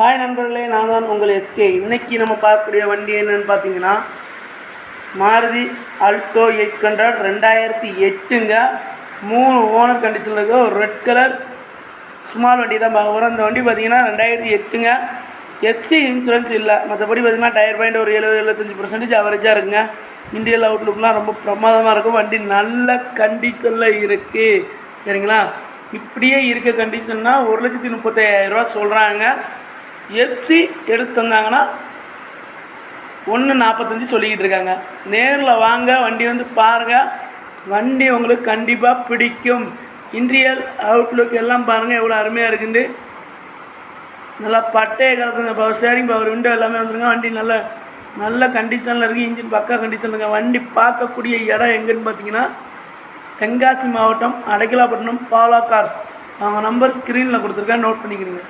Hi நண்பர்களே, நான் தான் உங்கள் எஸ்கே. இன்றைக்கி நம்ம பார்க்கக்கூடிய வண்டி என்னென்னு பார்த்தீங்கன்னா மாருதி ஆல்டோ 800 2008ங்க. 3 ஓனர் கண்டிஷனில் இருக்க ஒரு ரெட் கலர் ஸ்மால் வண்டி தான் பார்க்க போகிறோம். இந்த வண்டி பார்த்திங்கன்னா 2008ங்க. எஃப்சி இன்சூரன்ஸ் இல்லை. மற்றபடி பார்த்திங்கன்னா டயர் பாயிண்ட் ஒரு 70-75% அவரேஜாக இருக்குங்க. இன்டீரியல் அவுட்லுக்லாம் ரொம்ப பிரமாதமாக இருக்கும். வண்டி நல்ல கண்டிஷனில் இருக்குது. சரிங்களா? இப்படியே இருக்க கண்டிஷன்னா 1,35,000 சொல்கிறாங்க. எஃப்சி எடுத்து தந்தாங்கன்னா 1,45 சொல்லிக்கிட்டு இருக்காங்க. நேரில் வாங்க, வண்டி வந்து பாருங்கள். வண்டி உங்களுக்கு கண்டிப்பாக பிடிக்கும். இன்டீரியல் அவுட்லுக் எல்லாம் பாருங்கள் எவ்வளோ அருமையாக இருக்குண்டு. நல்லா பட்டையை கலக்குங்க. பவர் ஸ்டேரிங், பவர் விண்டோ எல்லாமே வந்துருங்க. வண்டி நல்ல கண்டிஷனில் இருக்குது. இன்ஜின் பக்கா கண்டிஷனில் இருக்குது. வண்டி பார்க்கக்கூடிய இடம் எங்கேன்னு பார்த்தீங்கன்னா தென்காசி மாவட்டம் அடைக்கலாப்பட்டினம் பாலா கார்ஸ். அவங்க நம்பர் ஸ்க்ரீனில் கொடுத்துருக்கேன், நோட் பண்ணிக்கிறீங்க.